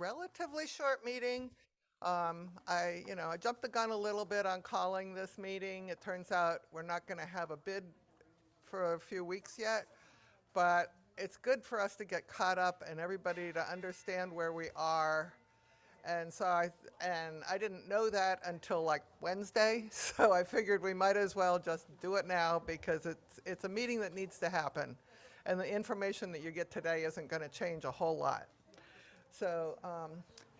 relatively short meeting. I jumped the gun a little bit on calling this meeting. It turns out we're not going to have a bid for a few weeks yet, but it's good for us to get caught up and everybody to understand where we are. And so I didn't know that until like Wednesday, so I figured we might as well just do it now because it's a meeting that needs to happen, and the information that you get today isn't going to change a whole lot. So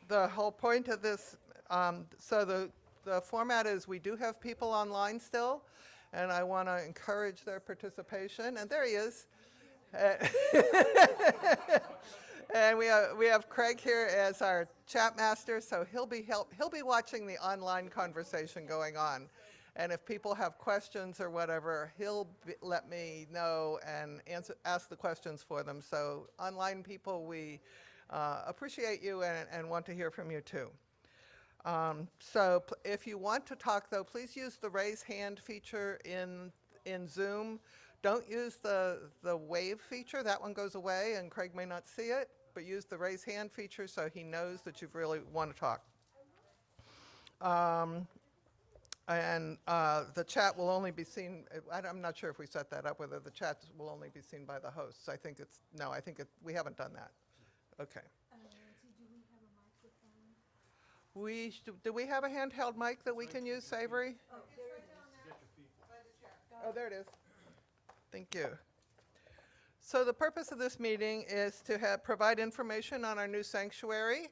the whole point of this, the format is we do have people online still, and I want to encourage their participation. And there he is. And we have Craig here as our chat master, so he'll be watching the online conversation going on. And if people have questions or whatever, let me know and ask the questions for them. So online people, we appreciate you and want to hear from you too. So if you want to talk though, please use the raise hand feature in Zoom. Don't use the wave feature, that one goes away and Craig may not see it, but use the raise hand feature so he knows that you really want to talk. The chat will only be seen, I'm not sure if we set that up, whether the chat will only be seen by the hosts. I think we haven't done that. Okay. Do we have a handheld mic that we can use, Savory? Oh, there it is. Oh, there it is. Thank you. So the purpose of this meeting is to provide information on our new sanctuary.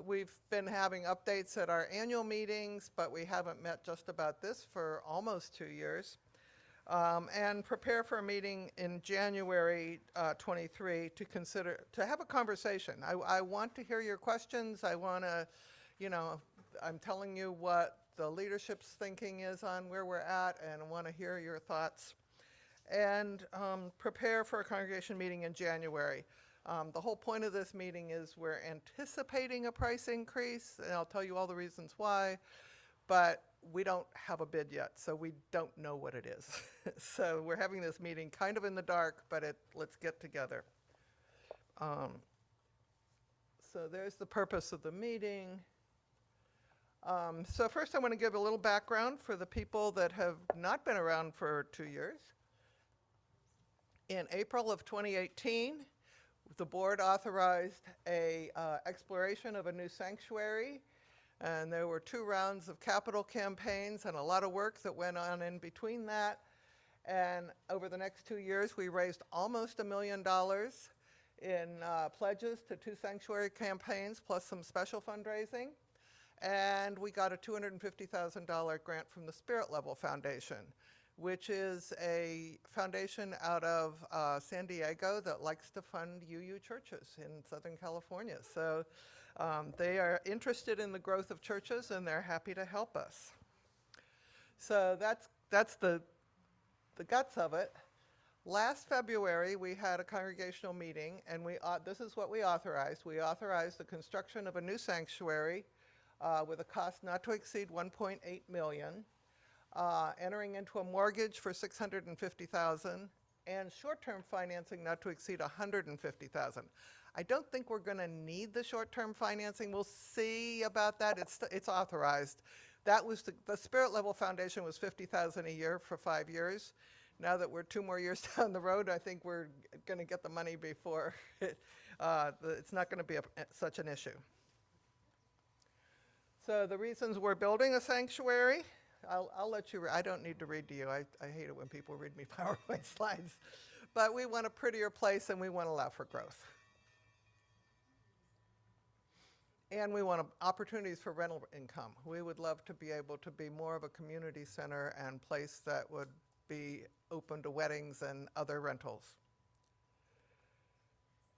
We've been having updates at our annual meetings, but we haven't met just about this for almost 2 years. And prepare for a meeting in January 23 to have a conversation. I want to hear your questions. I want to, I'm telling you what the leadership's thinking is on where we're at, and I want to hear your thoughts. And prepare for a congregation meeting in January. The whole point of this meeting is we're anticipating a price increase, and I'll tell you all the reasons why, but we don't have a bid yet, so we don't know what it is. So we're having this meeting kind of in the dark, but let's get together. So there's the purpose of the meeting. So first I want to give a little background for the people that have not been around for 2 years. In April of 2018, the board authorized a exploration of a new sanctuary, and there were 2 rounds of capital campaigns and a lot of work that went on in between that. And over the next 2 years, we raised almost $1 million in pledges to 2 sanctuary campaigns, plus some special fundraising. And we got a $250,000 grant from the Spirit Level Foundation, which is a foundation out of San Diego that likes to fund UU churches in Southern California. So they are interested in the growth of churches, and they're happy to help us. So that's the guts of it. Last February, we had a congregational meeting, and this is what we authorized. We authorized the construction of a new sanctuary with a cost not to exceed $1.8 million. Entering into a mortgage for $650,000 and short-term financing not to exceed $150,000. I don't think we're going to need the short-term financing. We'll see about that. It's authorized. That was the Spirit Level Foundation was $50,000 a year for 5 years. Now that we're 2 more years down the road, I think we're going to get the money before it's not going to be such an issue. So the reasons we're building a sanctuary. I'll let you, I don't need to read to you. I hate it when people read me PowerPoint slides. But we want a prettier place, and we want to allow for growth. And we want opportunities for rental income. We would love to be able to be more of a community center and place that would be open to weddings and other rentals.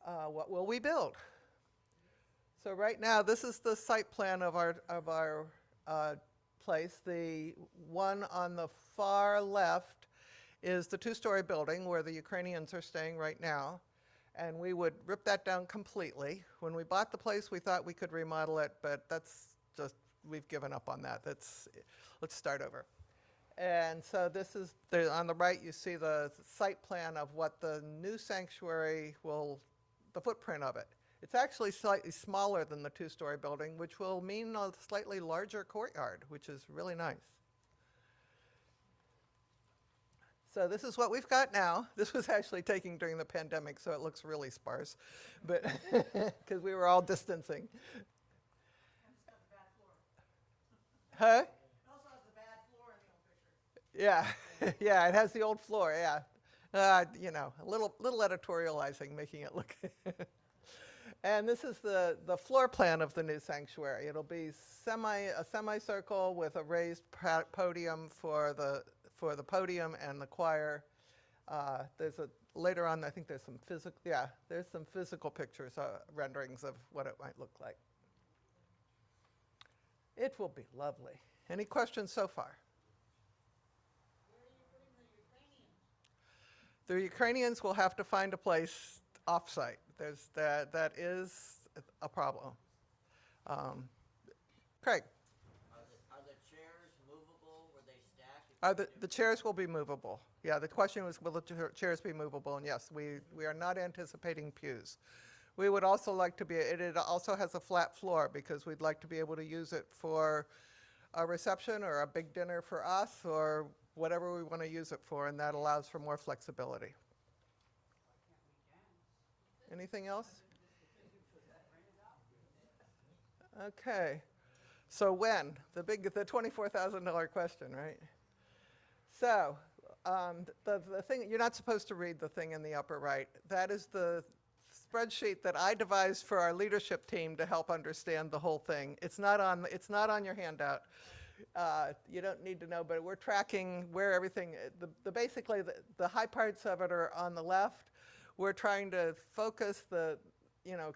What will we build? So right now, this is the site plan of our place. The one on the far left is the 2-story building where the Ukrainians are staying right now, and we would rip that down completely. When we bought the place, we thought we could remodel it, but we've given up on that. Let's start over. And so this is, on the right you see the site plan of what the new sanctuary the footprint of it. It's actually slightly smaller than the two-story building, which will mean a slightly larger courtyard, which is really nice. So this is what we've got now. This was actually taken during the pandemic, so it looks really sparse, but because we were all distancing. Huh? Yeah, yeah, it has the old floor, yeah. You know, a little editorializing, making it look. And this is the floor plan of the new sanctuary. It'll be a semicircle with a raised podium for the podium and the choir. Later on, I think there's some physical pictures, renderings of what it might look like. It will be lovely. Any questions so far? The Ukrainians will have to find a place off-site. That is a problem. Craig? Are the chairs movable? Were they stacked? The chairs will be movable. Yeah, the question was, will the chairs be movable? And yes, we are not anticipating pews. We would also like to be, it also has a flat floor because we'd like to be able to use it for a reception or a big dinner for us or whatever we want to use it for, and that allows for more flexibility. Anything else? Okay. So when? The $24,000 question, right? So the thing, you're not supposed to read the thing in the upper right. That is the spreadsheet that I devised for our leadership team to help understand the whole thing. It's not on your handout. You don't need to know, but we're tracking where everything, basically the high parts of it are on the left. We're trying to focus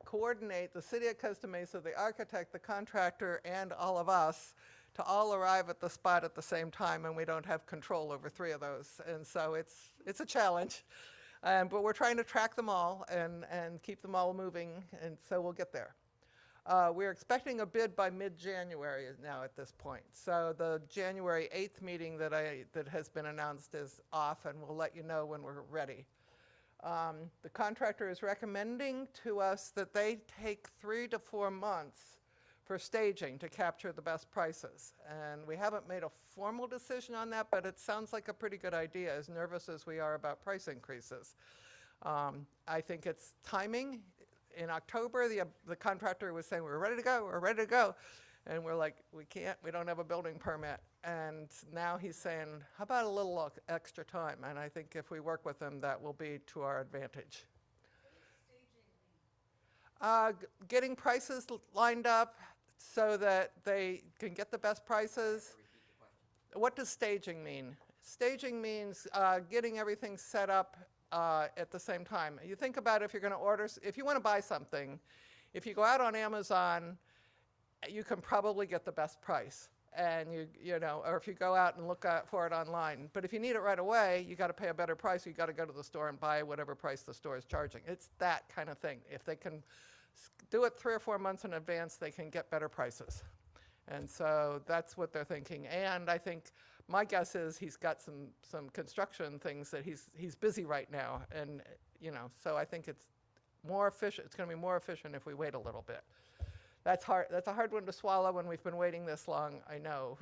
coordinate the city of Costa Mesa, the architect, the contractor, and all of us to all arrive at the spot at the same time, and we don't have control over three of those. And so it's a challenge, but we're trying to track them all and keep them all moving, and so we'll get there. We're expecting a bid by mid-January now at this point. So the January 8th meeting that has been announced is off, and we'll let you know when we're ready. The contractor is recommending to us that they take 3 to 4 months for staging to capture the best prices. And we haven't made a formal decision on that, but it sounds like a pretty good idea, as nervous as we are about price increases. I think it's timing. In October, the contractor was saying, we're ready to go. And we're like, we don't have a building permit. And now he's saying, how about a little extra time? And I think if we work with him, that will be to our advantage. Getting prices lined up so that they can get the best prices. What does staging mean? Staging means getting everything set up at the same time. You think about if you're going to order, if you want to buy something, if you go out on Amazon, you can probably get the best price, and or if you go out and look for it online. But if you need it right away, you got to pay a better price. You got to go to the store and buy whatever price the store is charging. It's that kind of thing. If they can do it 3 or 4 months in advance, they can get better prices. And so that's what they're thinking. And I think my guess is he's got some construction things that he's busy right now, and so I think it's more efficient. It's going to be more efficient if we wait a little bit. That's hard. That's a hard one to swallow when we've been waiting this long, I know.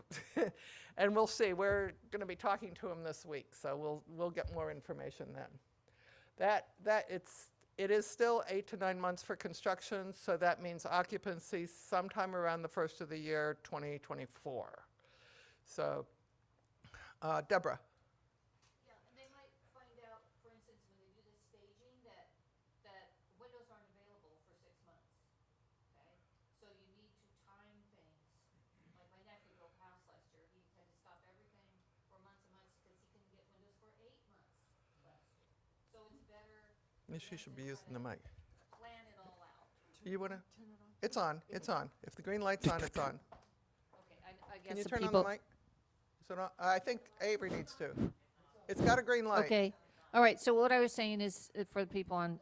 And we'll see. We're going to be talking to him this week, so we'll get more information then. It is still 8 to 9 months for construction, so that means occupancy sometime around the first of the year, 2024. So, Deborah. Yeah, and they might find out, for instance, when they do this staging, that windows aren't available for 6 months. Okay, so you need to time things. Like my nephew built a house last year. He had to stop everything for months and months because he couldn't get windows for 8 months last year. So it's better. She should be using the mic. Plan it all out. You want to? It's on. It's on. If the green light's on, it's on. Okay, I guess Can you the turn people. on the mic? So I think Avery needs to. It's got a green light. Okay. All right. So what I was saying is, for the people on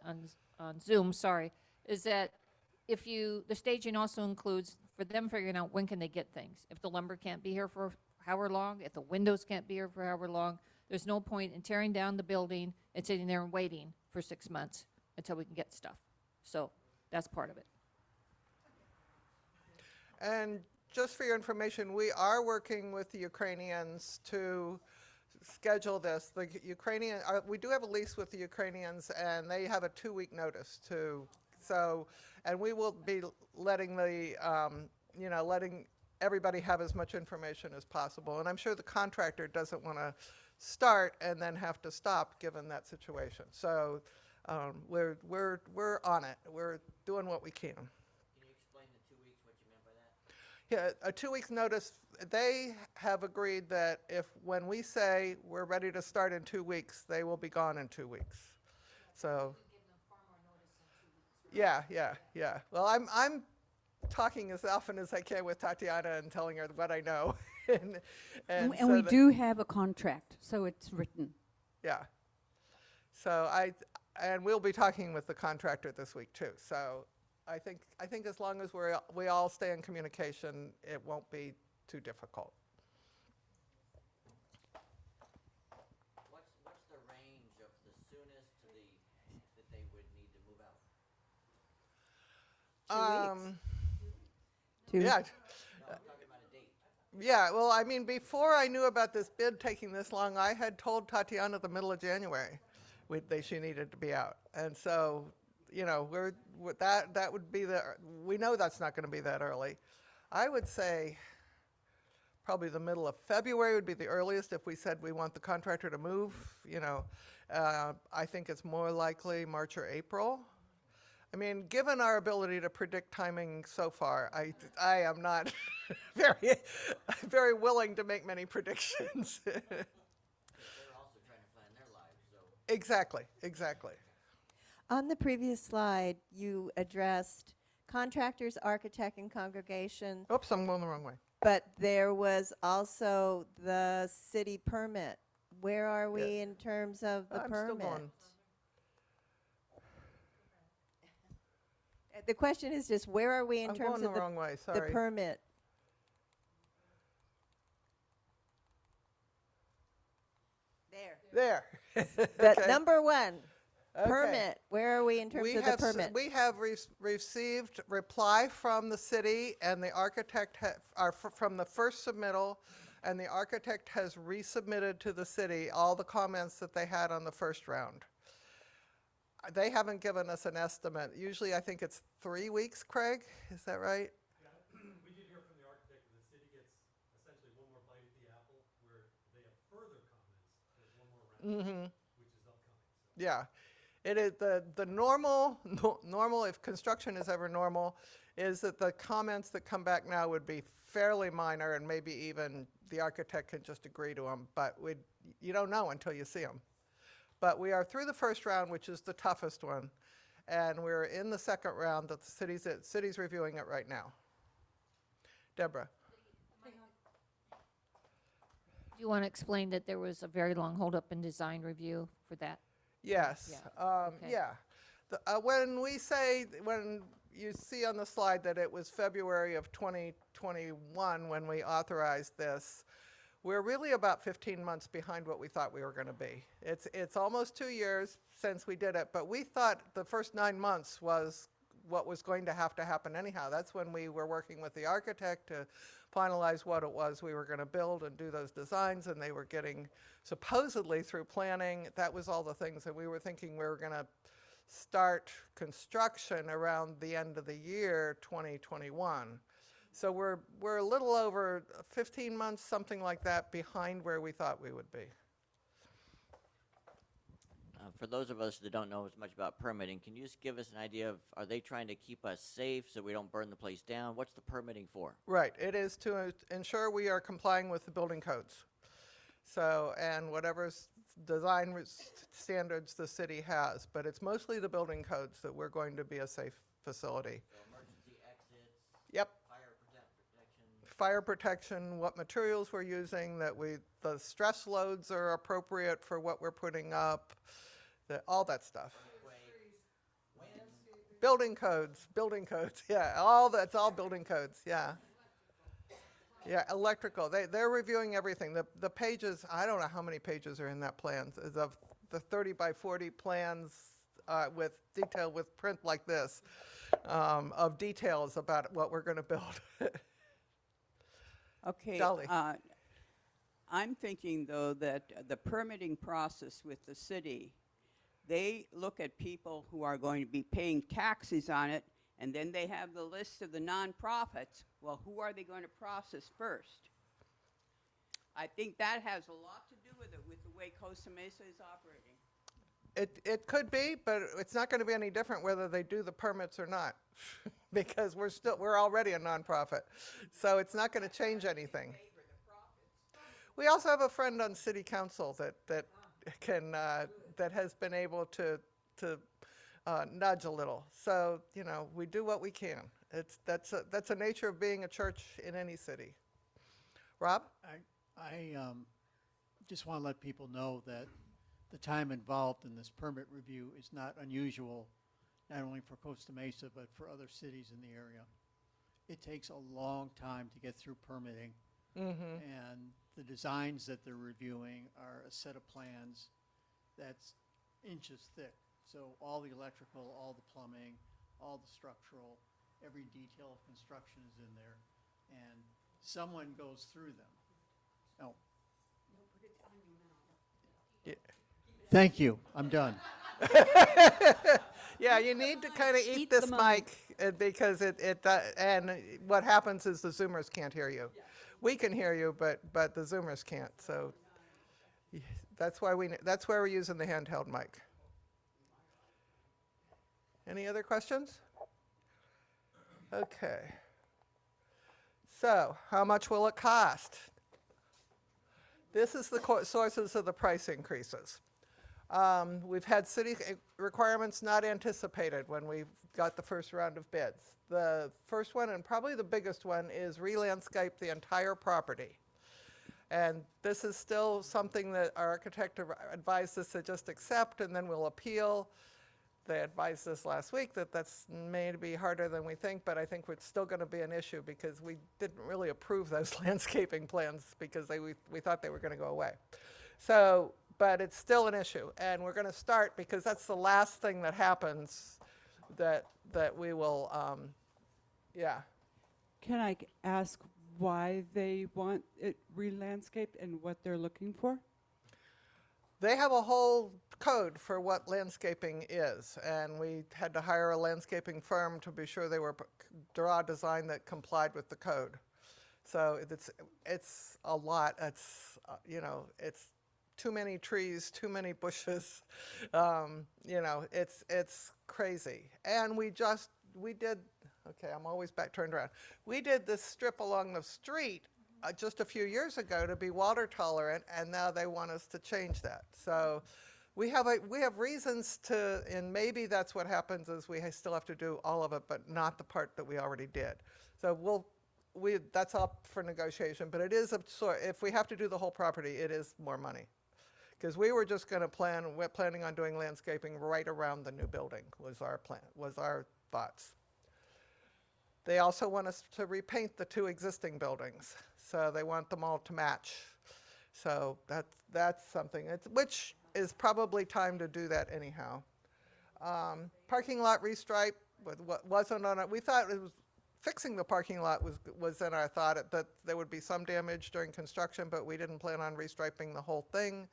Zoom, sorry, is that the staging also includes for them figuring out when can they get things. If the lumber can't be here for however long, if the windows can't be here for however long, there's no point in tearing down the building and sitting there and waiting for 6 months until we can get stuff. So that's part of it. And just for your information, we are working with the Ukrainians to schedule this. The Ukrainian, we do have a lease with the Ukrainians, and they have a 2-week notice to. So, and we will be letting the, letting everybody have as much information as possible. And I'm sure the contractor doesn't want to start and then have to stop given that situation. So, we're on it. We're doing what we can. Can you explain the 2 weeks, what you meant by that? Yeah, a 2 weeks notice. They have agreed that when we say we're ready to start in 2 weeks, they will be gone in 2 weeks. So, Give them far more notice in 2 weeks, right? yeah. Well, I'm talking as often as I can with Tatiana and telling her what I know. and And so we that- do have a contract, so it's written. Yeah. So and we'll be talking with the contractor this week too. So I think as long as we all stay in communication, it won't be too difficult. What's the range of the soonest to that they would need to move out? 2 weeks. Yeah. No, I'm talking about a date. Yeah, well, I mean, before I knew about this bid taking this long, I had told Tatiana the middle of January she needed to be out. And so, that would be we know that's not going to be that early. I would say probably the middle of February would be the earliest if we said we want the contractor to move, I think it's more likely March or April. I mean, given our ability to predict timing so far, I am not very willing to make many predictions. They're also trying to plan their lives, so. Exactly. On the previous slide, you addressed contractors, architect, and congregation, Oops, I'm going the wrong way. but there was also the city permit. Where are we in terms of the I'm permit? still going. The question is just where are we in I'm terms going the of the, wrong way, the sorry. permit? There. There. The Okay. number one, Okay. permit. Where are we in terms of the permit? We have received reply from the city, and the architect from the first submittal, and the architect has resubmitted to the city all the comments that they had on the first round. They haven't given us an estimate. Usually, I think it's 3 weeks, Craig, is that right? Yeah, we did hear from the architect that the city gets essentially one more bite at the apple, where they have further comments, there's one more round, which is upcoming, so. Yeah, it is the normal, if construction is ever normal, is that the comments that come back now would be fairly minor, and maybe even the architect can just agree to them, but you don't know until you see them. But we are through the first round, which is the toughest one, and we're in the second round that the city's reviewing it right now. Deborah. Do you want to explain that there was a very long holdup in design review for that? Yes. Okay. Yeah. When you see on the slide that it was February of 2021 when we authorized this, we're really about 15 months behind what we thought we were going to be. It's almost 2 years since we did it, but we thought the first 9 months was what was going to happen anyhow. That's when we were working with the architect to finalize what it was we were going to build and do those designs, and they were getting supposedly through planning. That was all the things that we were thinking we were going to start construction around the end of the year 2021. So we're a little over 15 months, something like that, behind where we thought we would be. For those of us that don't know as much about permitting, can you just give us an idea of, are they trying to keep us safe so we don't burn the place down? What's the permitting for? Right, it is to ensure we are complying with the building codes. So, and whatever design standards the city has, but it's mostly the building codes that we're going to be a safe facility. So emergency exits, Yep. protection. Fire protection, what materials we're using, the stress loads are appropriate for what we're putting up, all that stuff. Building codes, yeah, it's all building codes, yeah. Yeah, electrical, they're reviewing everything. The pages, I don't know how many pages are in that plan. The 30 by 40 plans with detail with print like this. of details about what we're going to build. Okay. Dolly. I'm thinking, though, that the permitting process with the city, they look at people who are going to be paying taxes on it, and then they have the list of the nonprofits. Well, who are they going to process first? I think that has a lot to do with it, with the way Costa Mesa is operating. It could be, but it's not going to be any different whether they do the permits or not, because we're already a nonprofit, so it's not going to change anything. We also have a friend on city council that has been able to nudge a little. So we do what we can. That's a nature of being a church in any city. Rob? I just want to let people know that the time involved in this permit review is not unusual, not only for Costa Mesa, but for other cities in the area. It takes a long time to get through permitting, and the designs that they're reviewing are a set of plans that's inches thick. So all the electrical, all the plumbing, all the structural, every detail of construction is in there, and someone goes through them. Oh. Yeah. Thank you. I'm done. Yeah, you need to kind of eat this the mic because and what happens is the Zoomers can't hear you. We can hear you, but the Zoomers can't. So that's why we're using the handheld mic. Any other questions? Okay. So, how much will it cost? This is the sources of the price increases. We've had city requirements not anticipated when we got the first round of bids. The first one, and probably the biggest one, is re-landscape the entire property. And this is still something that our architect advised us to just accept, and then we'll appeal. They advised us last week that that's maybe harder than we think, but I think it's still going to be an issue because we didn't really approve those landscaping plans because we thought they were going to go away. So, but it's still an issue, and we're going to start because that's the last thing that happens that we will, yeah. Can I ask why they want it re-landscaped and what they're looking for? They have a whole code for what landscaping is, and we had to hire a landscaping firm to be sure they were draw a design that complied with the code. So it's a lot. It's it's too many trees, too many bushes. It's crazy. And we did. Okay, I'm always back turned around. We did this strip along the street just a few years ago to be water tolerant, and now they want us to change that. So we have reasons to, and maybe that's what happens is we still have to do all of it, but not the part that we already did. So that's up for negotiation, but it is if we have to do the whole property, it is more money. Because we were just going to we're planning on doing landscaping right around the new building was our thoughts. They also want us to repaint the two existing buildings. So they want them all to match. So that's something, which is probably time to do that anyhow. Parking lot restripe wasn't on it. We thought it was fixing the parking lot was in our thought that there would be some damage during construction, but we didn't plan on restriping the whole thing.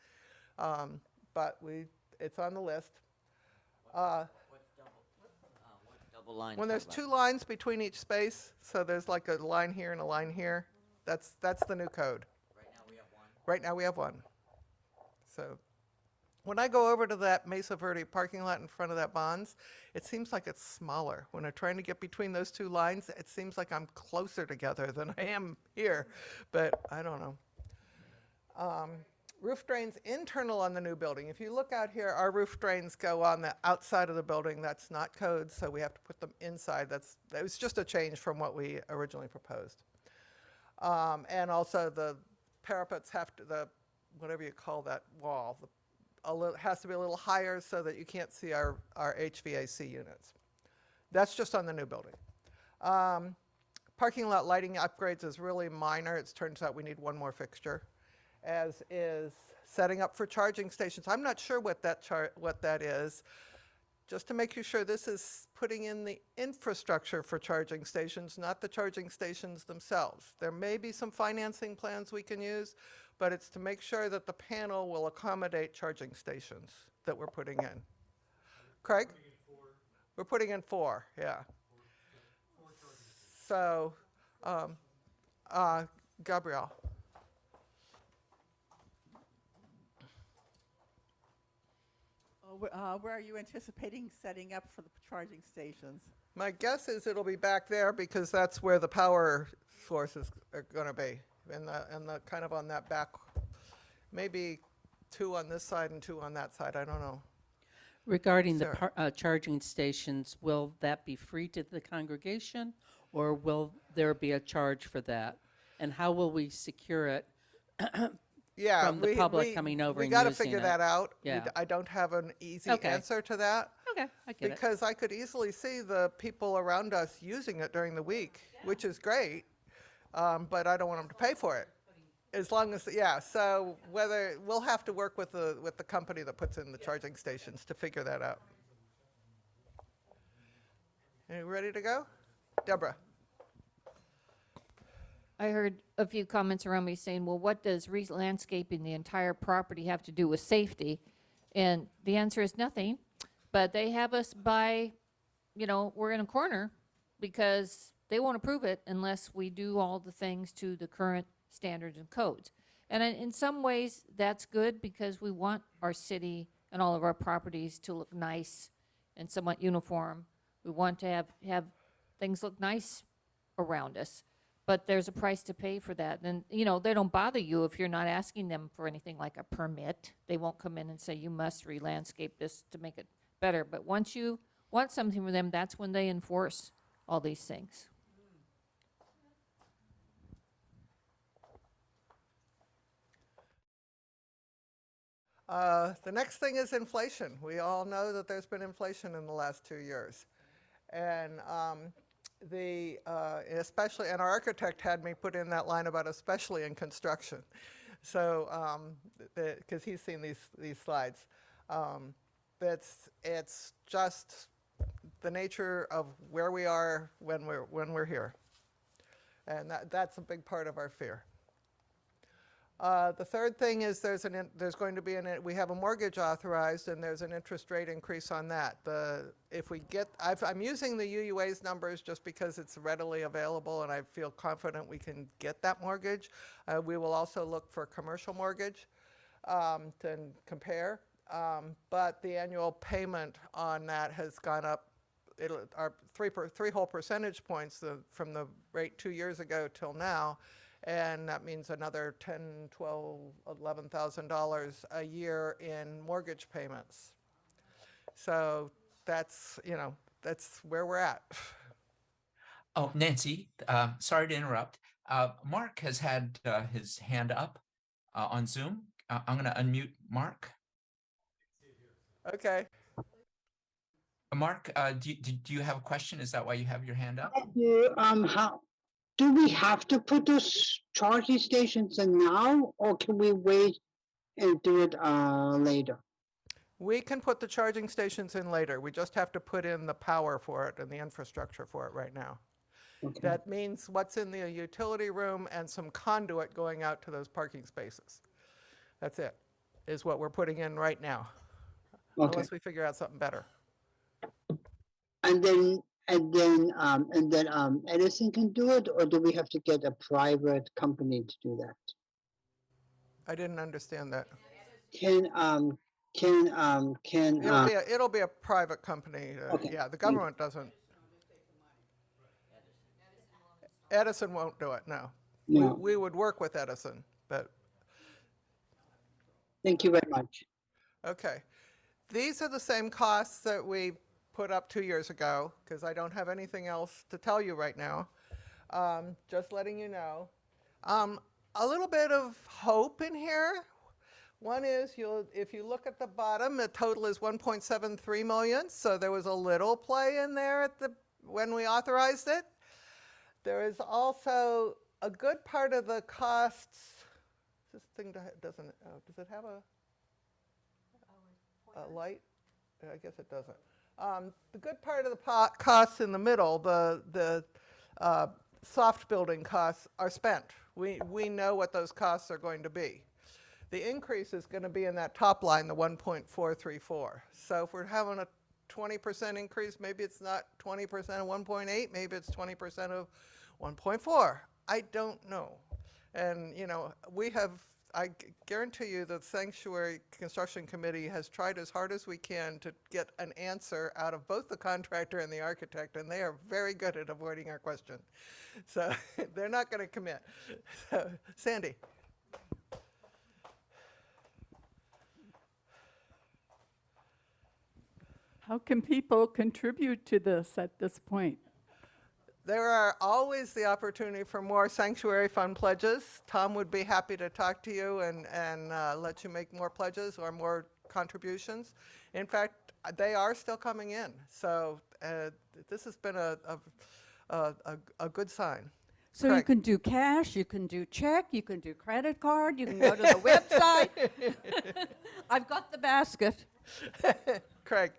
But it's on the list. What's double line? When there's two lines between each space, so there's like a line here and a line here, that's the new code. Right now we have one. Right now we have one. So when I go over to that Mesa Verde parking lot in front of that Bonds, it seems like it's smaller. When I'm trying to get between those two lines, it seems like I'm closer together than I am here, but I don't know. Roof drains internal on the new building. If you look out here, our roof drains go on the outside of the building. That's not code, so we have to put them inside. That was just a change from what we originally proposed. And also the parapets have to, whatever you call that wall, has to be a little higher so that you can't see our HVAC units. That's just on the new building. Parking lot lighting upgrades is really minor. It turns out we need one more fixture, as is setting up for charging stations. I'm not sure what that is. just to make you sure, this is putting in the infrastructure for charging stations, not the charging stations themselves. There may be some financing plans we can use, but it's to make sure that the panel will accommodate charging stations that we're putting in. Craig? We're putting in 4, yeah. So, Gabrielle. Where are you anticipating setting up for the charging stations? My guess is it'll be back there because that's where the power sources are going to be, and the kind of on that back, maybe 2 on this side and 2 on that side. I don't know. Regarding the Sarah. charging stations, will that be free to the congregation, or will there be a charge for that? And how will we secure it Yeah, from the public coming over we and got to using figure it? that out. Yeah. I don't have an easy Okay. answer to that. Okay, I get it. Because I could easily see the people around us using it during the week, which is great, but I don't want them to pay for it. As long as, yeah, so whether, we'll have to work with the company that puts in the charging stations to figure that out. Are you ready to go? Deborah? I heard a few comments around me saying, well, what does re-landscaping the entire property have to do with safety? And the answer is nothing, but they have us by, we're in a corner because they won't approve it unless we do all the things to the current standards and codes. And in some ways, that's good because we want our city and all of our properties to look nice and somewhat uniform. We want to have things look nice around us. But there's a price to pay for that. And, they don't bother you if you're not asking them for anything like a permit. They won't come in and say, you must re-landscape this to make it better. But once you want something from them, that's when they enforce all these things. The next thing is inflation. We all know that there's been inflation in the last 2 years. And especially, and our architect had me put in that line about especially in construction. So, because he's seen these slides. It's just the nature of where we are when we're here. And that's a big part of our fear. The third thing is there's going to be we have a mortgage authorized, and there's an interest rate increase on that. I'm using the UUA's numbers just because it's readily available, and I feel confident we can get that mortgage. We will also look for commercial mortgage to compare, but the annual payment on that has gone up. Our 3 whole percentage points from the rate 2 years ago till now. And that means another $10,000, $12,000, $11,000 a year in mortgage payments. So that's where we're at. Oh, Nancy, sorry to interrupt. Mark has had his hand up on Zoom. I'm going to unmute Mark. Okay. Mark, do you have a question? Is that why you have your hand up? How do we have to put those charging stations in now, or can we wait and do it later? We can put the charging stations in later. We just have to put in the power for it and the infrastructure for it right now. Okay. That means what's in the utility room and some conduit going out to those parking spaces. That's it, is what we're putting in right now. Okay. Unless we figure out something better. And then Edison can do it, or do we have to get a private company to do that? I didn't understand that. It'll be a private company. Okay. Yeah, the government doesn't. Edison won't do it. No. We would work with Edison, but. Thank you very much. Okay, these are the same costs that we put up 2 years ago, because I don't have anything else to tell you right now. Just letting you know. A little bit of hope in here. One is, if you look at the bottom, the total is 1.73 million, so there was a little play in there when we authorized it. There is also a good part of the costs. This thing does it have a light? I guess it doesn't. The good part of the costs in the middle, the soft building costs, are spent. We know what those costs are going to be. The increase is going to be in that top line, the 1.434. So if we're having a 20% increase, maybe it's not 20% of 1.8, maybe it's 20% of 1.4. I don't know. And, you know, I guarantee you the Sanctuary Construction Committee has tried as hard as we can to get an answer out of both the contractor and the architect, and they are very good at avoiding our question. So they're not going to commit. So, Sandy. How can people contribute to this at this point? There are always the opportunity for more sanctuary fund pledges. Tom would be happy to talk to you and let you make more pledges or more contributions. In fact, they are still coming in. So this has been a good sign. So you can do cash, you can do check, you can do credit card, you can go to the website. I've got the basket. Craig.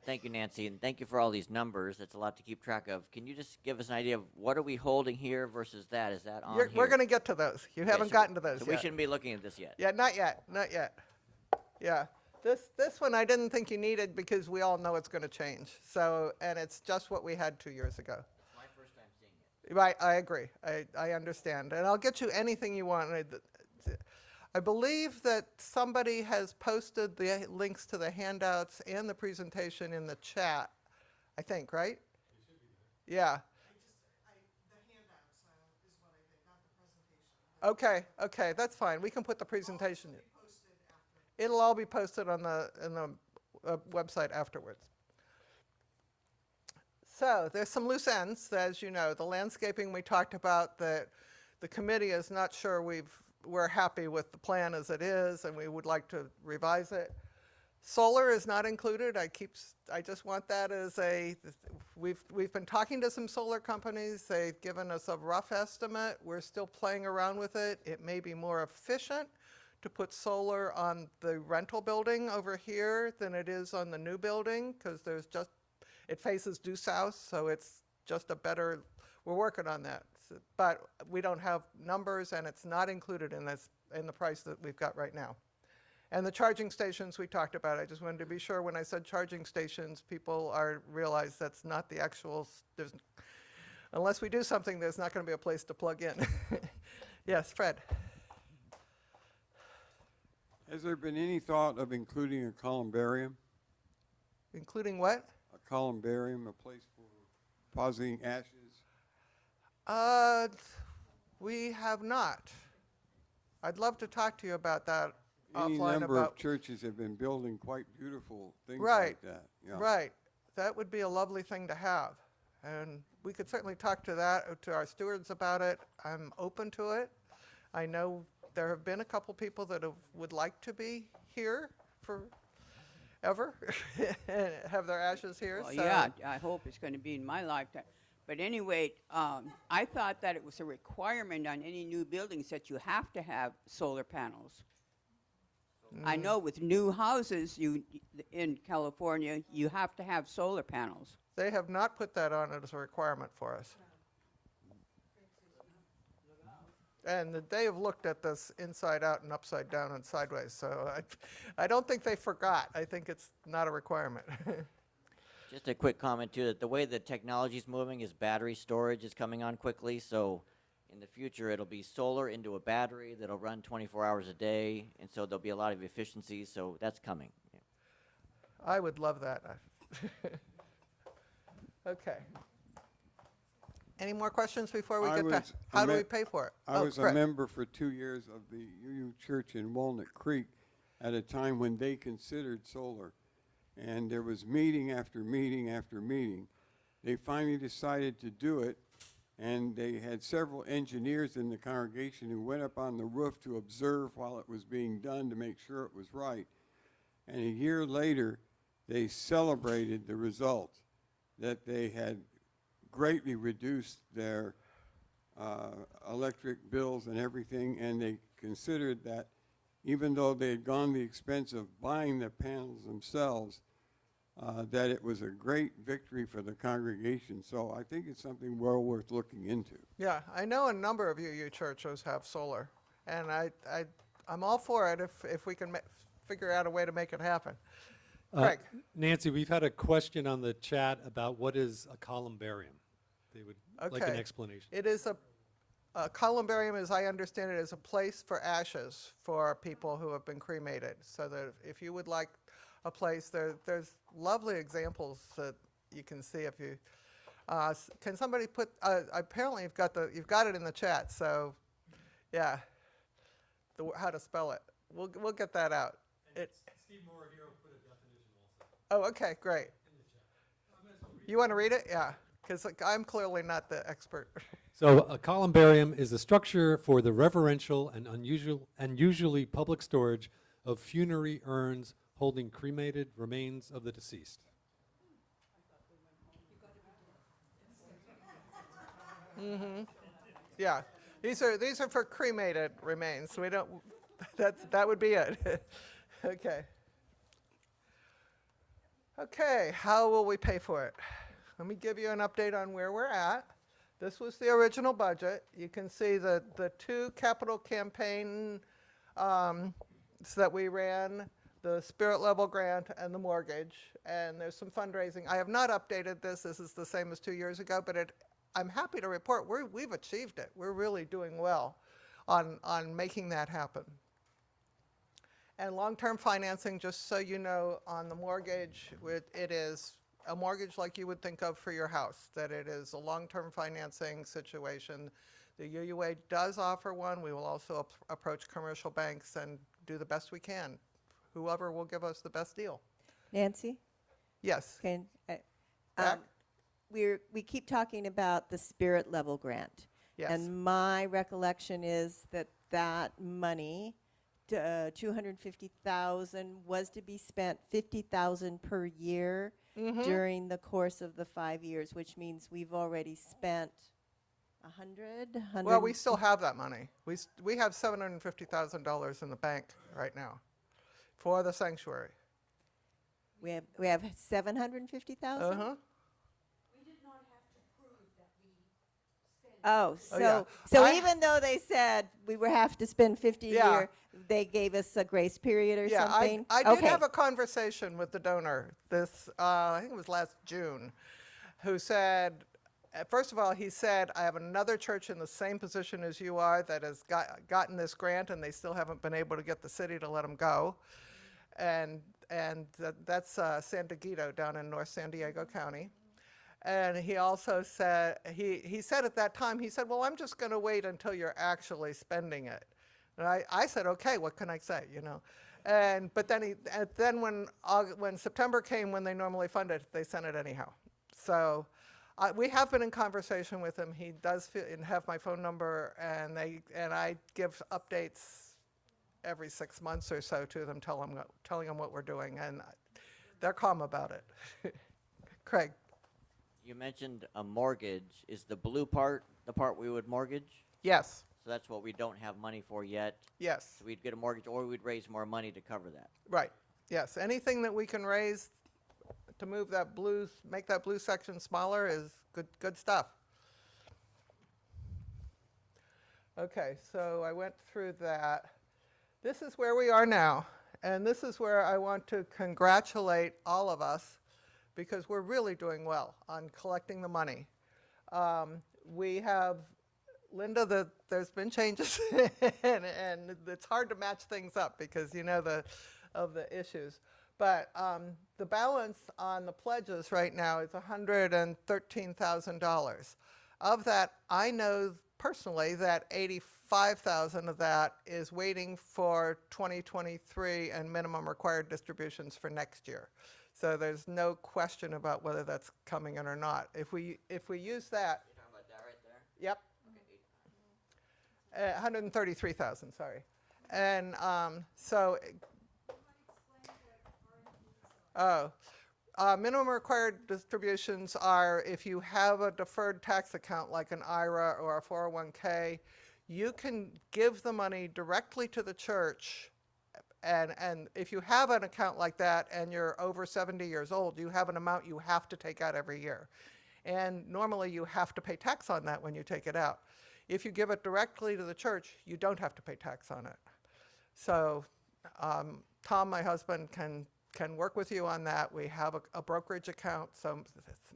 Thank you, Nancy, and thank you for all these numbers. That's a lot to keep track of. Can you just give us an idea of what are we holding here versus that? Is that on here? We're going to get to those. You haven't gotten to those so yet. We shouldn't be looking at this yet. Yeah, not yet, not yet. Yeah, this one I didn't think you needed because we all know it's going to change. So, and it's just what we had 2 years ago. It's my first time seeing it. Right, I agree. I understand. And I'll get you anything you want. I believe that somebody has posted the links to the handouts and the presentation in the chat, I think, right? Yeah. Okay, okay, that's fine. We can put the presentation in. It'll all be posted on the website afterwards. So there's some loose ends, as you know. The landscaping we talked about, the committee is not sure we're happy with the plan as it is, and we would like to revise it. Solar is not included. I just want that as we've been talking to some solar companies. They've given us a rough estimate. We're still playing around with it. It may be more efficient to put solar on the rental building over here than it is on the new building, because it faces due south, so it's just we're working on that. But we don't have numbers, and it's not included in the price that we've got right now. And the charging stations we talked about, I just wanted to be sure when I said charging stations, people realize that's not the actual, unless we do something, there's not going to be a place to plug in. Yes, Fred. Has there been any thought of including a columbarium? Including what? A columbarium, a place for depositing ashes? We have not. I'd love to talk to you about that Any offline. number of churches have been building quite beautiful things right, like that. Yeah. Right. That would be a lovely thing to have. And we could certainly talk to our stewards about it. I'm open to it. I know there have been a couple people that would like to be here forever and have their ashes here. Well, so. yeah, I hope it's going to be in my lifetime. But anyway, I thought that it was a requirement on any new buildings that you have to have solar panels. I know with new houses in California, you have to have solar panels. They have not put that on as a requirement for us. And they have looked at this inside out and upside down and sideways. So I don't think they forgot. I think it's not a requirement. Just a quick comment too, that the way the technology is moving is battery storage is coming on quickly. So in the future, it'll be solar into a battery that'll run 24 hours a day. And so there'll be a lot of efficiencies. So that's coming. Yeah. I would love that. Okay. Any more questions before we get back? How do we pay for it? I was a member for 2 years of the UU Church in Walnut Creek at a time when they considered solar. And there was meeting after meeting after meeting. They finally decided to do it, and they had several engineers in the congregation who went up on the roof to observe while it was being done to make sure it was right. And a year later, they celebrated the result, that they had greatly reduced their electric bills and everything, and they considered that even though they had gone the expense of buying the panels themselves, that it was a great victory for the congregation. So I think it's something well worth looking into. Yeah, I know a number of UU churches have solar, and I'm all for it if we can figure out a way to make it happen. Craig? Nancy, we've had a question on the chat about what is a columbarium. They would like an Okay. explanation. It is a columbarium, as I understand it, is a place for ashes for people who have been cremated. So that if you would like a place, there's lovely examples that you can see if you. Can somebody put? Apparently, you've got it in the chat. So, yeah, how to spell it. We'll get that out. Steve Moragiro put a definition also Oh, okay, great. in the chat. You want to read it? Yeah, because I'm clearly not the expert. So a columbarium is a structure for the reverential and usually public storage of funerary urns holding cremated remains of the deceased. Yeah, these are for cremated remains. We don't. That would be it. Okay. Okay, how will we pay for it? Let me give you an update on where we're at. This was the original budget. You can see the two capital campaigns that we ran, the spirit level grant and the mortgage, and there's some fundraising. I have not updated this. This is the same as 2 years ago, but I'm happy to report we've achieved it. We're really doing well on making that happen. And long-term financing, just so you know, on the mortgage, it is a mortgage like you would think of for your house, that it is a long-term financing situation. The UUA does offer one. We will also approach commercial banks and do the best we can. Whoever will give us the best deal. Nancy? Yes. Can, Back? we keep talking about the spirit level grant. Yes. And my recollection is that money, 250,000, was to be spent 50,000 per year during the course of the 5 years, which means we've already spent 100. Well, we still have that money. We have $750,000 in the bank right now for the sanctuary. We have 750,000. Oh, so yeah. so even though they said we were have to spend 50 a Yeah. year, they gave us a grace period or Yeah, something. I did Okay. have a conversation with the donor this, I think it was last June, who said, first of all, he said, I have another church in the same position as you are that has gotten this grant and they still haven't been able to get the city to let them go. And that's San Diego down in North San Diego County. And he also said, he said at that time, he said, well, I'm just going to wait until you're actually spending it. And I said, okay, what can I say, you know? But then when September came, when they normally fund it, they sent it anyhow. So we have been in conversation with him. He does have my phone number, and I give updates every 6 months or so to them, telling them what we're doing, and they're calm about it. Craig. You mentioned a mortgage. Is the blue part the part we would mortgage? Yes. So that's what we don't have money for yet. Yes. So we'd get a mortgage, or we'd raise more money to cover that. Right. Yes. Anything that we can raise to move that make that blue section smaller is good stuff. Okay, so I went through that. This is where we are now, and this is where I want to congratulate all of us, because we're really doing well on collecting the money. We have, Linda, there's been changes, and it's hard to match things up because you know of the issues. But the balance on the pledges right now is $113,000. Of that, I know personally that $85,000 of that is waiting for 2023 and minimum required distributions for next year. So there's no question about whether that's coming in or not. If we use that. You're talking about that right there? Yep. Okay. 133,000, sorry. And so. Minimum required distributions are if you have a deferred tax account like an IRA or a 401k, you can give the money directly to the church And if you have an account like that and you're over 70 years old, you have an amount you have to take out every year. And normally you have to pay tax on that when you take it out. If you give it directly to the church, you don't have to pay tax on it. So Tom, my husband, can work with you on that. We have a brokerage account, so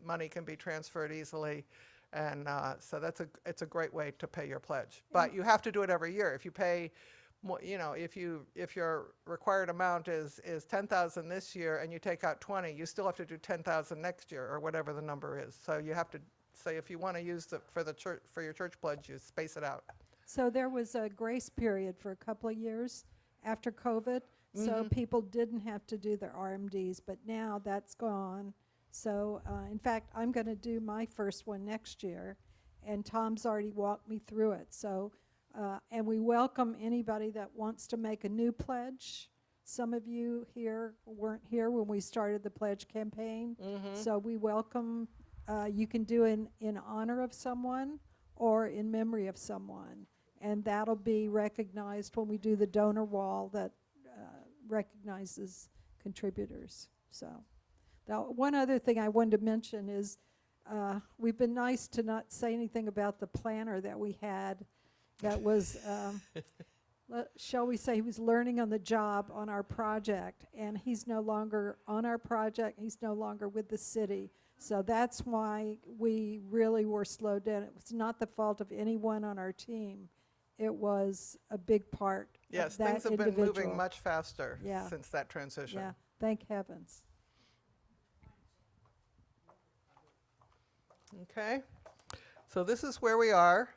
money can be transferred easily. And so it's a great way to pay your pledge. But you have to do it every year. If you pay, if your required amount is 10,000 this year and you take out 20, you still have to do 10,000 next year or whatever the number is. So you have to say if you want to use it for your church pledge, you space it out. So there was a grace period for a couple of years after COVID, so people didn't have to do their RMDs, but now that's gone. So in fact, I'm going to do my first one next year, and Tom's already walked me through it. So, and we welcome anybody that wants to make a new pledge. Some of you here weren't here when we started the pledge campaign, so we welcome. You can do in honor of someone or in memory of someone, and that'll be recognized when we do the donor wall that recognizes contributors. So. Now, one other thing I wanted to mention is we've been nice to not say anything about the planner that we had that was, shall we say, he was learning on the job on our project, and he's no longer on our project. He's no longer with the city. So that's why we really were slowed down. It was not the fault of anyone on our team. It was a big part Yes, of that things have been individual. moving much faster since that transition. Yeah, thank heavens. Okay, so this is where we are,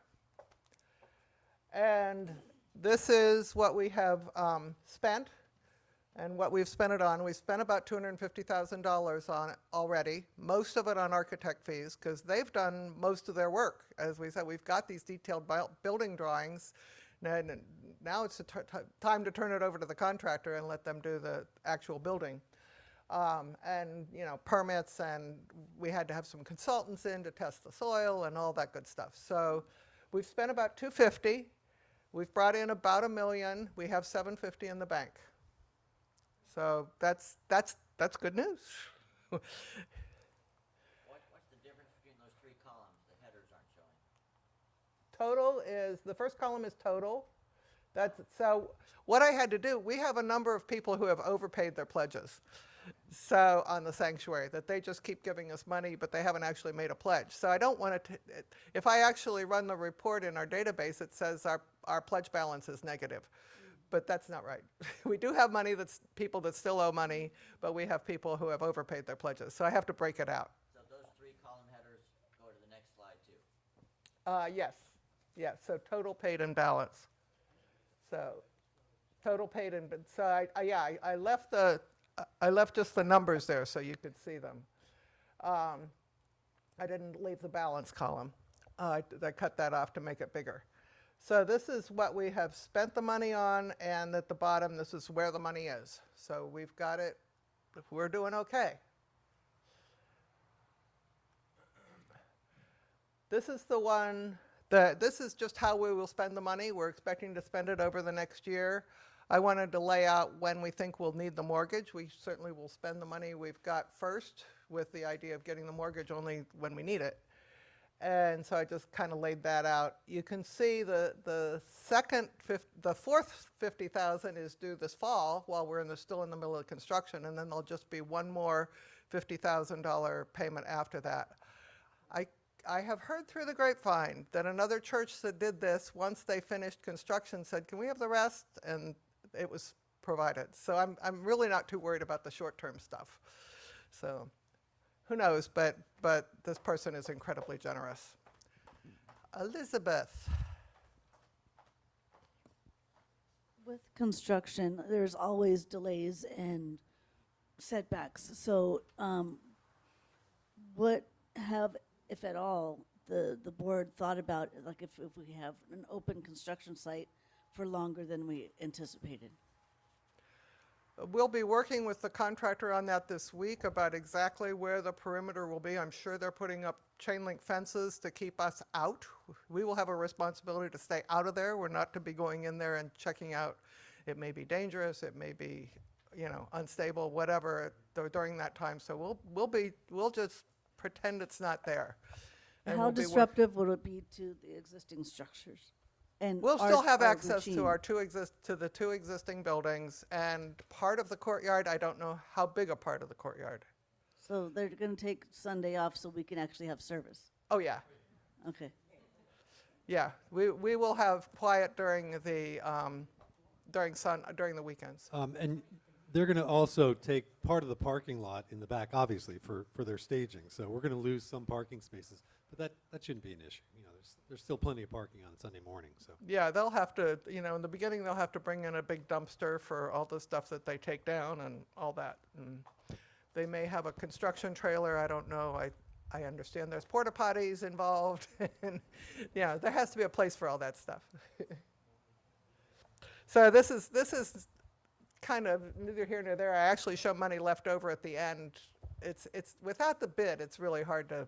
and this is what we have spent and what we've spent it on. We've spent about $250,000 on it already, most of it on architect fees, because they've done most of their work. As we said, we've got these detailed building drawings, and now it's time to turn it over to the contractor and let them do the actual building. And permits, and we had to have some consultants in to test the soil and all that good stuff. So we've spent about $250,000. We've brought in about $1 million. We have $750,000 in the bank. So that's good news. What's the difference between those three columns? The headers aren't showing. Total is, the first column is total. So what I had to do, we have a number of people who have overpaid their pledges. So on the sanctuary, that they just keep giving us money, but they haven't actually made a pledge. So I don't want to, if I actually run the report in our database, it says our pledge balance is negative. But that's not right. We do have money, that's people that still owe money, but we have people who have overpaid their pledges. So I have to break it out. So those three column headers go to the next slide too? Yes, so total paid and balance. So total paid and, so I left just the numbers there so you could see them. I didn't leave the balance column. I cut that off to make it bigger. So this is what we have spent the money on, and at the bottom, this is where the money is. So we've got it, we're doing okay. This is the one, this is just how we will spend the money. We're expecting to spend it over the next year. I wanted to lay out when we think we'll need the mortgage. We certainly will spend the money we've got first, with the idea of getting the mortgage only when we need it. And so I just kind of laid that out. You can see the fourth 50,000 is due this fall while we're still in the middle of construction, and then there'll just be one more $50,000 payment after that. I have heard through the grapevine that another church that did this, once they finished construction, said, "Can we have the rest?" And it was provided. So I'm really not too worried about the short-term stuff. So who knows, but this person is incredibly generous. Elizabeth. With construction, there's always delays and setbacks. So what have, if at all, the board thought about, like if we have an open construction site for longer than we anticipated? We'll be working with the contractor on that this week about exactly where the perimeter will be. I'm sure they're putting up chain link fences to keep us out. We will have a responsibility to stay out of there. We're not to be going in there and checking out It may be dangerous, it may be, you know, unstable, whatever during that time. So we'll just pretend it's not there. And How we'll be disruptive would it be to the existing structures? And We'll still our- have our access to routine? our the two existing buildings, and part of the courtyard, I don't know how big a part of the courtyard. So they're going to take Sunday off so we can actually have service. Oh, yeah. Okay. Yeah, we will have quiet during the, during the weekends. And they're going to also take part of the parking lot in the back, obviously, for their staging. So we're going to lose some parking spaces, but that shouldn't be an issue. You know, there's still plenty of parking on Sunday morning. So Yeah, they'll have to, you know, in the beginning, they'll have to bring in a big dumpster for all the stuff that they take down and all that. And they may have a construction trailer, I don't know. I understand there's porta potties involved. And, yeah, there has to be a place for all that stuff. So this is kind of neither here nor there. I actually show money left over at the end. It's without the bid, it's really hard to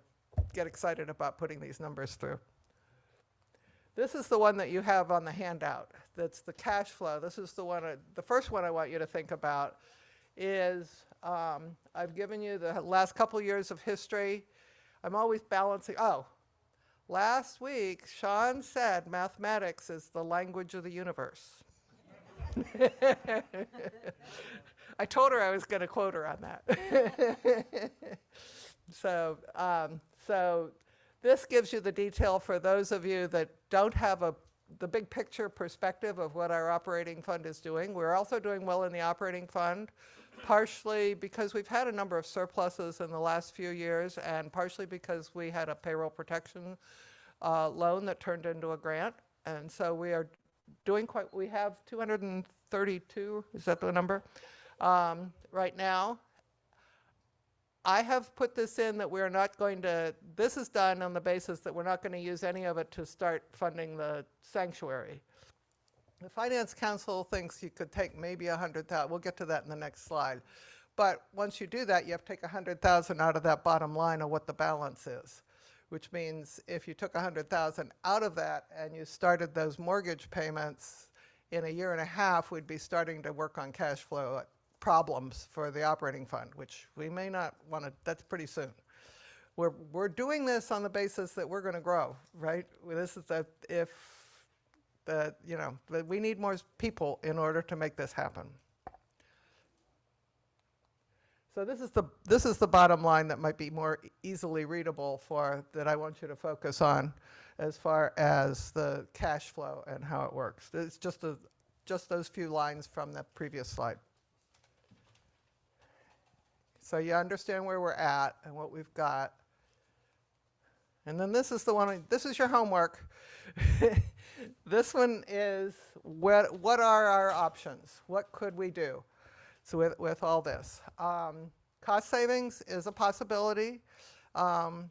get excited about putting these numbers through. This is the one that you have on the handout. That's the cash flow. This is the one, the first one I want you to think about is I've given you the last couple years of history. I'm always balancing. Oh, last week Sean said mathematics is the language of the universe. I told her I was going to quote her on that. So this gives you the detail for those of you that don't have the big picture perspective of what our operating fund is doing. We're also doing well in the operating fund, partially because we've had a number of surpluses in the last few years, and partially because we had a payroll protection loan that turned into a grant. And so we are doing we have 232, is that the number, right now. I have put this in that we're not going to, this is done on the basis that we're not going to use any of it to start funding the sanctuary. The Finance Council thinks you could take maybe 100,000, we'll get to that in the next slide. But once you do that, you have to take 100,000 out of that bottom line of what the balance is, which means if you took 100,000 out of that and you started those mortgage payments in a year and a half, we'd be starting to work on cash flow problems for the operating fund, which we may not want to, that's pretty soon. We're doing this on the basis that we're going to grow, right? This is you know, we need more people in order to make this happen. So this is the bottom line that might be more easily readable that I want you to focus on as far as the cash flow and how it works. It's just those few lines from the previous slide. So you understand where we're at and what we've got. And then this is the one, this is your homework. This one is what are our options? What could we do? So with all this. Cost savings is a possibility. You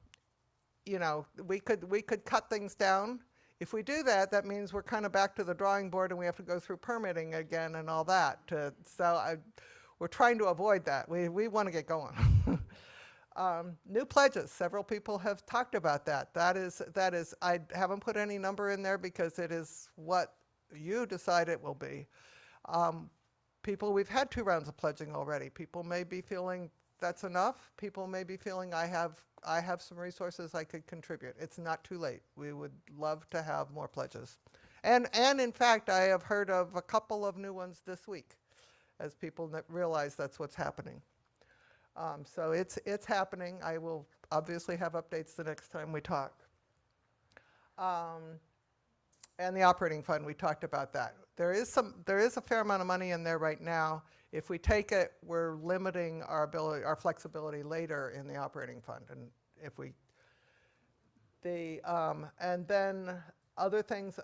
know, we could cut things down. If we do that, that means we're kind of back to the drawing board and we have to go through permitting again and all that. We're trying to avoid that. We want to get going. New pledges. Several people have talked about that. That is. I haven't put any number in there because it is what you decide it will be. We've had 2 rounds of pledging already. People may be feeling that's enough. People may be feeling I have some resources I could contribute. It's not too late. We would love to have more pledges. And in fact, I have heard of a couple of new ones this week, as people realize that's what's happening. So it's happening. I will obviously have updates the next time we talk. And the operating fund, we talked about that. There is a fair amount of money in there right now. If we take it, we're limiting our flexibility later in the operating fund. And and then other things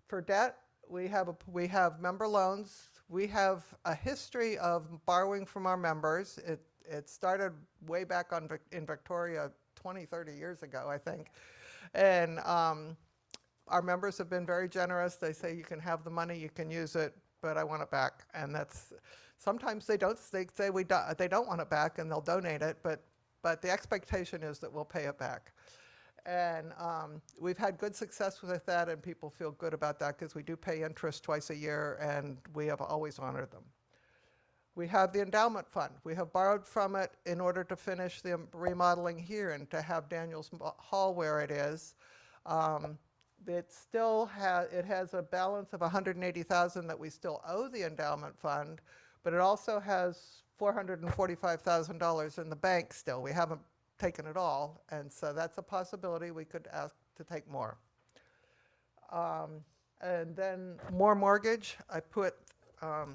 for debt, we have member loans. We have a history of borrowing from our members. It started way back in Victoria 20, 30 years ago, I think. And our members have been very generous. They say you can have the money, you can use it, but I want it back. And sometimes they don't. They say they don't want it back and they'll donate it, but the expectation is that we'll pay it back. And we've had good success with that, and people feel good about that because we do pay interest twice a year, and we have always honored them. We have the endowment fund. We have borrowed from it in order to finish the remodeling here and to have Daniel's Hall where it is. It still has a balance of $180,000 that we still owe the endowment fund, but it also has $445,000 in the bank still. We haven't taken it all, and so that's a possibility. We could ask to take more. And then more mortgage. I put, let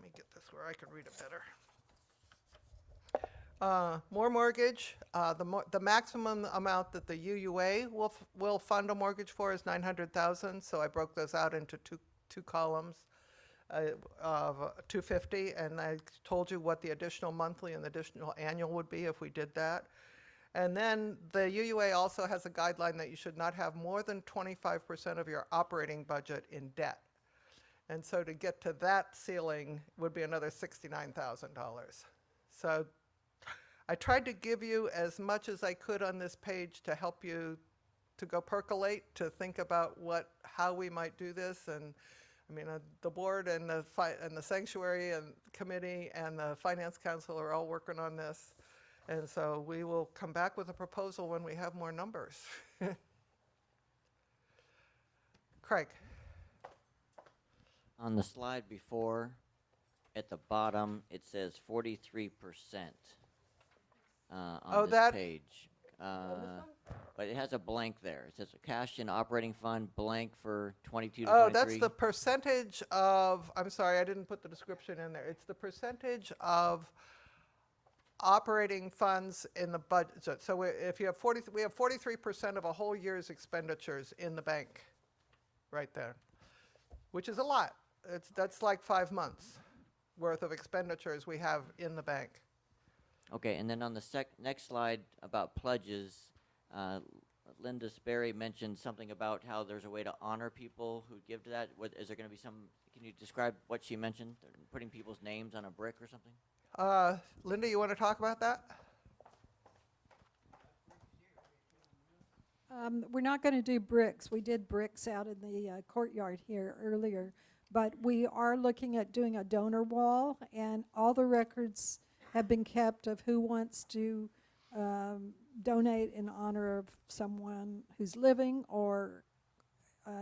me get this where I can read it better. More mortgage. The maximum amount that the UUA will fund a mortgage for is $900,000. So I broke those out into two columns of $250, and I told you what the additional monthly and the additional annual would be if we did that. And then the UUA also has a guideline that you should not have more than 25% of your operating budget in debt. And so to get to that ceiling would be another $69,000. So I tried to give you as much as I could on this page to help you to go percolate, to think about how we might do this. And I mean, the board and the sanctuary and committee and the finance council are all working on this. And so we will come back with a proposal when we have more numbers. Craig. On the slide before, at the bottom, it says 43% on this page. But it has a blank there. It says cash in operating fund blank for 22 to 23. Oh, that's the percentage of, I'm sorry, I didn't put the description in there. It's the percentage of operating funds in the budget. So if you have we have 43% of a whole year's expenditures in the bank right there, which is a lot. That's like 5 months worth of expenditures we have in the bank. Okay, and then on the next slide about pledges, Linda Sperry mentioned something about how there's a way to honor people who give to that. Is there going to be can you describe what she mentioned? Putting people's names on a brick or something? Linda, you want to talk about that? We're not going to do bricks. We did bricks out in the courtyard here earlier, but we are looking at doing a donor wall, and all the records have been kept of who wants to donate in honor of someone who's living or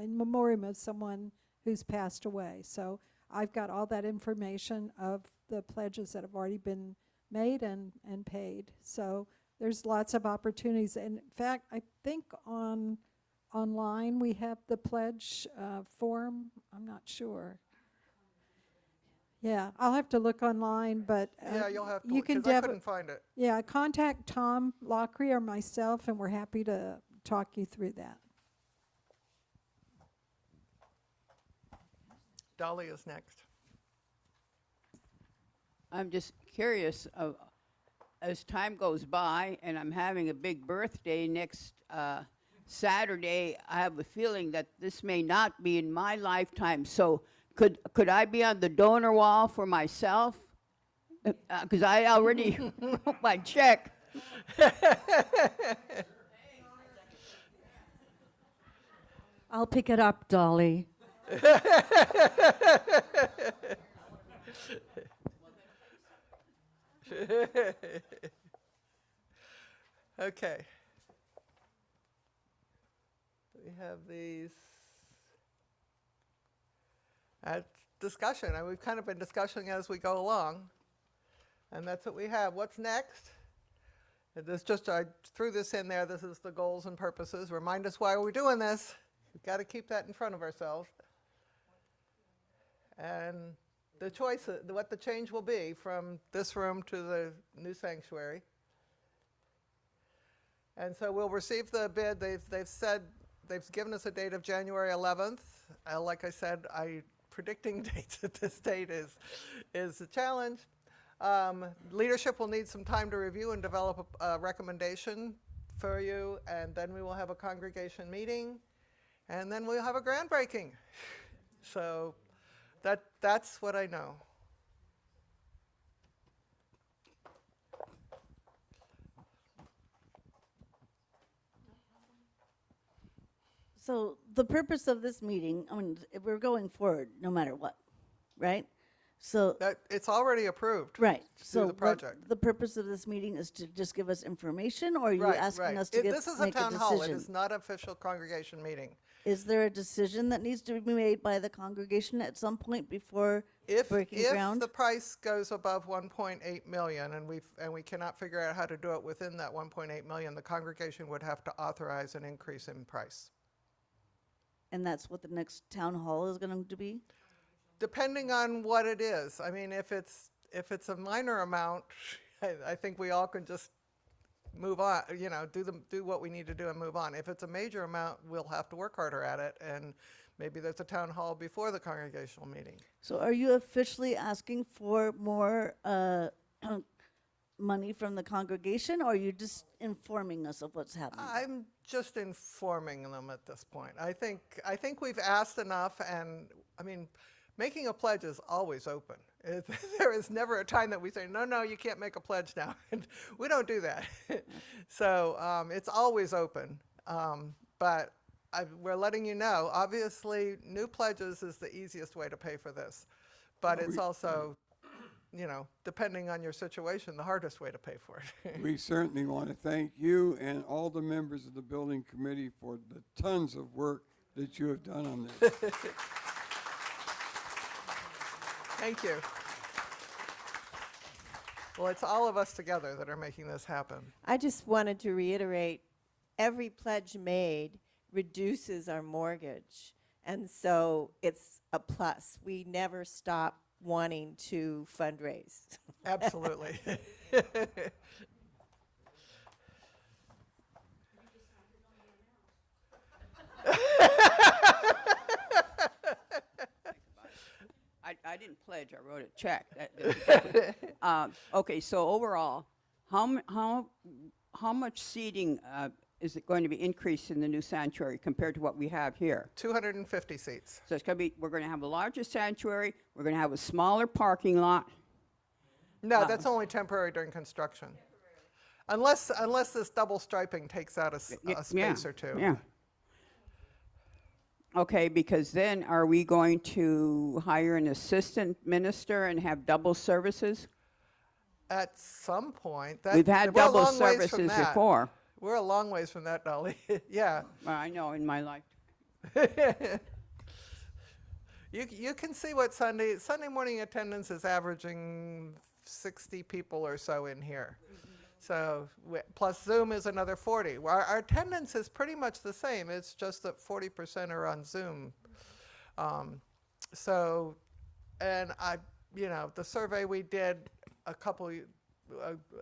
in memoriam of someone who's passed away. So I've got all that information of the pledges that have already been made and paid. So there's lots of opportunities. And in fact, I think online we have the pledge form. I'm not sure. Yeah, I'll have to look online, but yeah, you'll have to, you can because I couldn't find it. Yeah, contact Tom Lockery or myself, and we're happy to talk you through that. Dolly is next. I'm just curious, as time goes by, and I'm having a big birthday next Saturday, I have a feeling that this may not be in my lifetime. So could I be on the donor wall for myself? Because I already wrote my check. I'll pick it up, Dolly. Okay. We have these discussion, and we've kind of been discussing as we go along, and that's what we have. What's next? This just I threw this in there. This is the goals and purposes. Remind us why we're doing this. We've got to keep that in front of ourselves. And the choice, what the change will be from this room to the new sanctuary. And so we'll receive the bid. They've given us a date of January 11th. Like I said, predicting dates at this date is a challenge. Leadership will need some time to review and develop a recommendation for you, and then we will have a congregation meeting, and then we'll have a groundbreaking. So that's what I know. So the purpose of this meeting, I mean, if we're going forward no matter what, right? So, That, it's already approved. right. To So do the project. the purpose of this meeting is to just give us information, or are you Right, asking right. us to This is a make town a hall. It decision? is not an official congregation meeting. Is there a decision that needs to be made by the congregation at some point before breaking If ground? the price goes above 1.8 million and we cannot figure out how to do it within that 1.8 million, the congregation would have to authorize an increase in price. And that's what the next town hall is going to be? Depending on what it is. I mean, if it's a minor amount, I think we all can just move on, you know, do what we need to do and move on. If it's a major amount, we'll have to work harder at it, and maybe there's a town hall before the congregational meeting. So are you officially asking for more money from the congregation, or are you just informing us of what's happening? I'm just informing them at this point. I think we've asked enough, and I mean, making a pledge is always open. There is never a time that we say, no, you can't make a pledge now. And we don't do that. So it's always open. But we're letting you know, obviously, new pledges is the easiest way to pay for this. But it's also, you know, depending on your situation, the hardest way to pay for it. We certainly want to thank you and all the members of the building committee for the tons of work that you have done on this. Thank you. Well, it's all of us together that are making this happen. I just wanted to reiterate, every pledge made reduces our mortgage. And so it's a plus. We never stop wanting to fundraise. Absolutely. I didn't pledge, I wrote a check. Okay, so overall, how much seating is it going to be increased in the new sanctuary compared to what we have here? 250 seats. So it's going to be, we're going to have a larger sanctuary, we're going to have a smaller parking lot. No, that's only temporary during construction. Unless this double striping takes out a space or two. Yeah. Okay, because then are we going to hire an assistant minister and have double services? At some point. We've had we're a double long ways from services that. before. We're a long ways from that, Dolly. Yeah. Well, I know in my life. You can see what Sunday morning attendance is averaging 60 people or so in here. So plus Zoom is another 40. Our attendance is pretty much the same. It's just that 40% are on Zoom. So, and the survey we did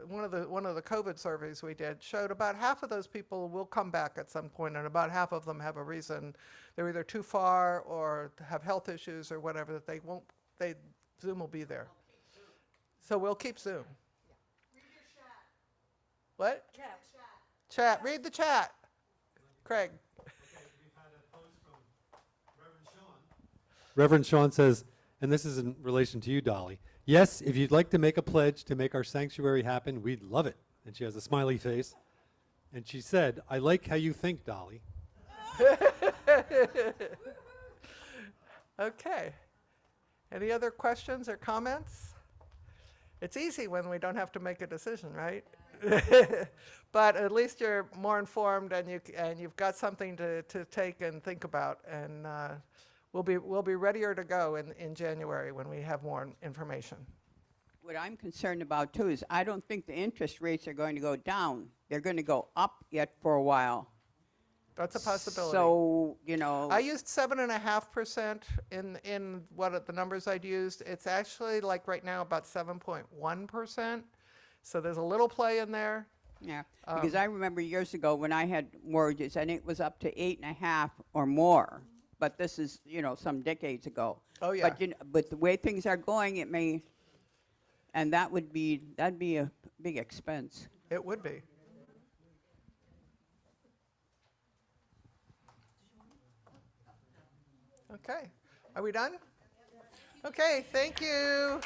one of the COVID surveys we did showed about half of those people will come back at some point, and about half of them have a reason. They're either too far or have health issues or whatever that Zoom will be there. So we'll keep Zoom. What? Chat. Read the chat. Craig. Reverend Sean says, and this is in relation to you, Dolly, yes, if you'd like to make a pledge to make our sanctuary happen, we'd love it. And she has a smiley face. And she said, I like how you think, Dolly. Okay. Any other questions or comments? It's easy when we don't have to make a decision, right? But at least you're more informed, and you've got something to take and think about, and we'll be readier to go in January when we have more information. What I'm concerned about too is I don't think the interest rates are going to go down. They're going to go up yet for a while. That's a possibility. So, you know. I used 7.5% in what the numbers I'd used. It's actually like right now about 7.1%. So there's a little play in there. Yeah, because I remember years ago when I had mortgages, and it was up to 8.5 or more. But this is, some decades ago. Oh yeah. But the way things are going, it may, and that'd be a big expense. It would be. Okay. Are we done? Okay, thank you.